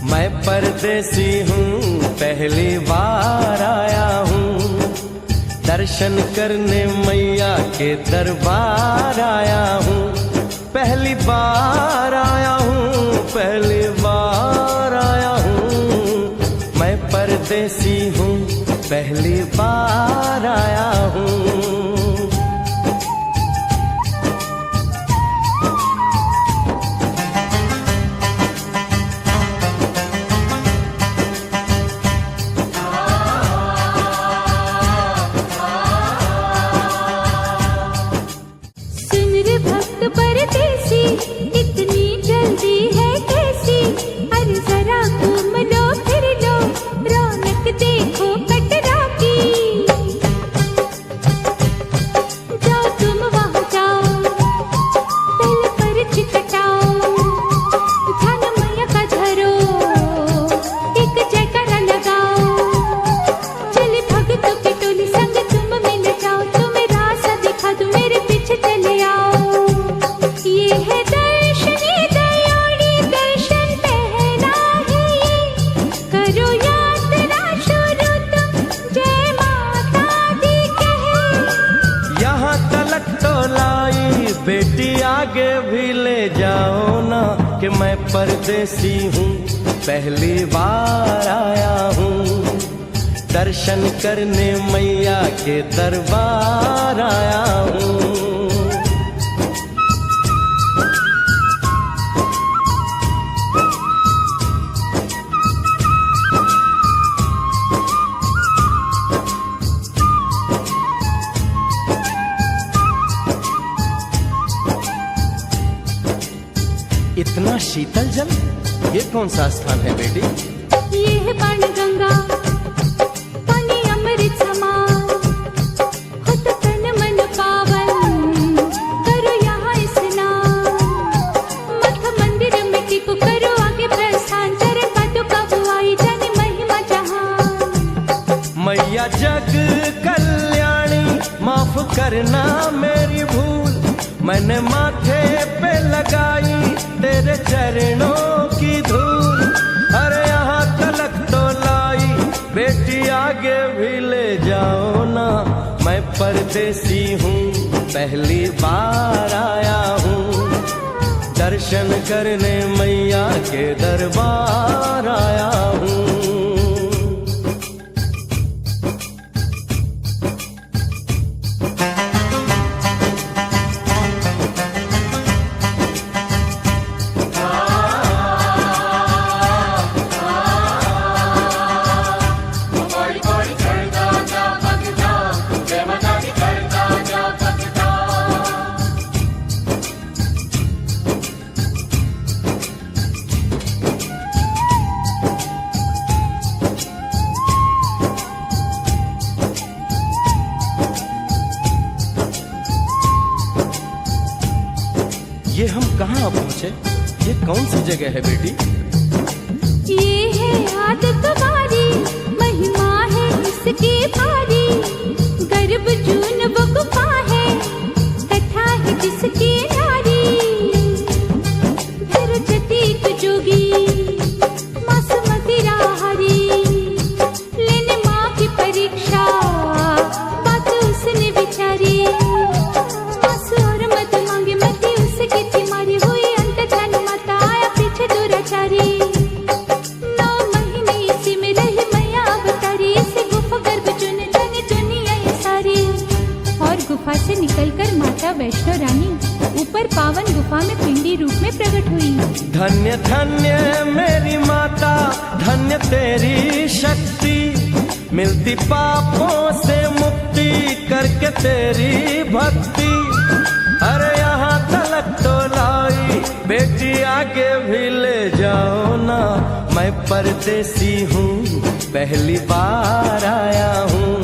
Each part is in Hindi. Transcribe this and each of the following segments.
मैं परदेसी हूँ, पहली बार आया हूँ, दर्शन करने मैया के दरबार आया हूँ। पहली बार आया हूँ, पहली बार आया हूँ, मैं परदेसी हूँ, पहली बार आया हूँ। परदेसी इतनी जल्दी है कैसी, अरे जरा घूम लो फिर लो, रौनक देखो कटरा की। जाओ तुम वहाँ जाओ, पहले पर्ची कटाओ, ध्यान मैया का धरो, एक जयकारा लगाओ, चले भक्तों की टोली संग तुम मिल जाओ, तुम्हें रास्ता दिखा दूं, मेरे पीछे चले आओ। ये है दर्शनी दयाड़ी दर्शन पहला है ये, करो यात्रा शुरू तुम, जय माता दी कहे। यहाँ तलक तो लाई बेटी, आगे भी ले जाओ ना, कि मैं परदेसी हूँ, पहली बार आया हूँ, दर्शन करने मैया के दरबार आया हूँ। इतना शीतल जल, ये कौन सा स्थान है बेटी? ये है बाणगंगा, पानी अमृत समान, होता तन मन पावन, करो यहाँ स्नान। मठ मंदिर में टिको, करो आगे प्रस्थान, चरण पादुका बुआई, जाने महिमा जहान। मैया जग कल्याणी, माफ करना मेरी भूल, मैंने माथे पे लगाई तेरे चरणों की धूल। अरे यहाँ तलक तो लाई बेटी, आगे भी ले जाओ ना, मैं परदेसी हूँ, पहली बार आया हूँ, दर्शन करने मैया के दरबार आया हूँ। ये हम कहाँ पहुँचे? ये कौन सी जगह है बेटी? ये है आदत बारी, महिमा है इसकी भारी, गर्भ जून वो गुफा है, कथा है जिसकी नारी। फिर जतीक जोगी मासूमती राहरी, लेने माँ की परीक्षा, बात उसने विचारी, गुफा से निकलकर माता वैष्णो रानी ऊपर पावन गुफा में पिंडी रूप में प्रकट हुई। धन्य धन्य मेरी माता, धन्य तेरी शक्ति, मिलती पापों से मुक्ति करके तेरी भक्ति। अरे यहाँ तलक तो लाई बेटी, आगे भी ले जाओ ना, मैं परदेसी हूँ, पहली बार आया हूँ,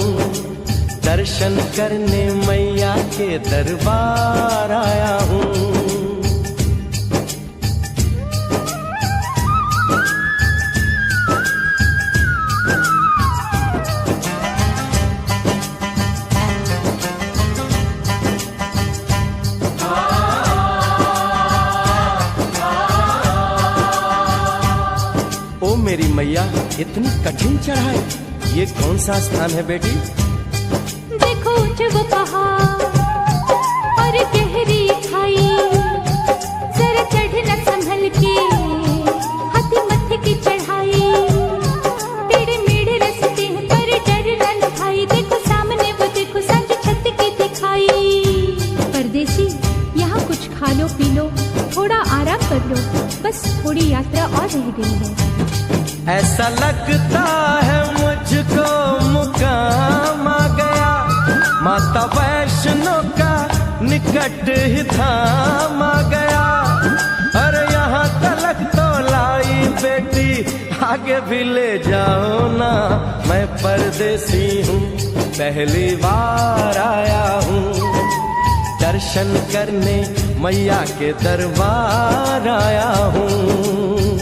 दर्शन करने मैया के दरबार आया हूँ। ओ मेरी मैया, इतनी कठिन चढ़ाई, ये कौन सा स्थान है बेटी? देखो ऊंचे वो पहाड़ और गहरी खाई, जरा चढ़ना संभल के, हाथी मत्थे की चढ़ाई, टेढ़े मेढ़े रास्ते हैं पर डरना न भाई, देखो सामने वो देखो सांझ छत की दिखाई। परदेसी यहाँ कुछ खा लो पी लो, थोड़ा आराम कर लो, बस थोड़ी यात्रा और रह गई है। ऐसा लगता है मुझको मुकाम आ गया, माता वैष्णो का निकट ही धाम आ गया। अरे यहाँ तलक तो लाई बेटी, आगे भी ले जाओ ना, मैं परदेसी हूँ, पहली बार आया हूँ, दर्शन करने मैया के दरबार आया हूँ।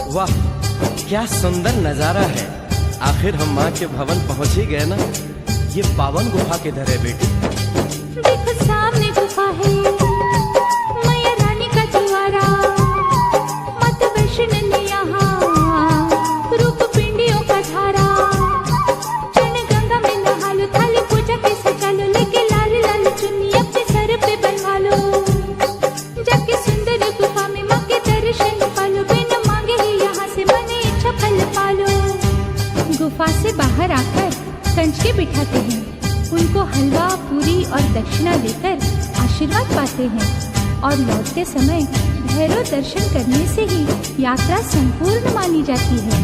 वाह, क्या सुंदर नजारा है। आखिर हम माँ के भवन पहुंच ही गए ना। ये पावन गुफा किधर है बेटी? देखो सामने गुफा है, मैया रानी का द्वारा, माता वैष्णो ने यहाँ रूप पिंडियों का धारा, चरण गंगा में नहा लो, थाली पूजा के सजा लो, लेके लाल लाल चुन्नी अपने सर पे बनवा लो, जाके सुंदर गुफा में माँ के दर्शन पालो, बिना मांगे ही यहाँ से मने इच्छा फल पालो। गुफा से बाहर आकर कंच के बिठाते हैं, उनको हलवा पूरी और दक्षिणा देकर आशीर्वाद पाते हैं, और लौटते समय भैरव दर्शन करने से ही यात्रा संपूर्ण मानी जाती है।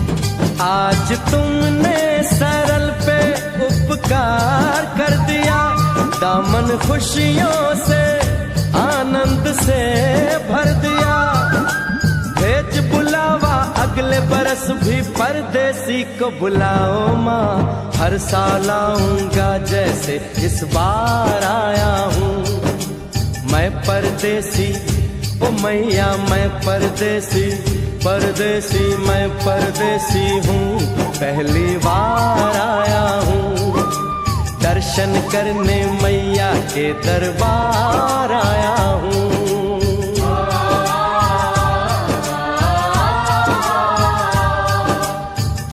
आज तुमने सरल पे उपकार कर दिया, दामन खुशियों से आनंद से भर दिया, भेज बुलावा अगले बरस भी परदेसी को बुलाओ माँ, हर साल आऊंगा जैसे इस बार आया हूँ। मैं परदेसी, ओ मैया मैं परदेसी, परदेसी मैं परदेसी हूँ, पहली बार आया हूँ, दर्शन करने मैया के दरबार आया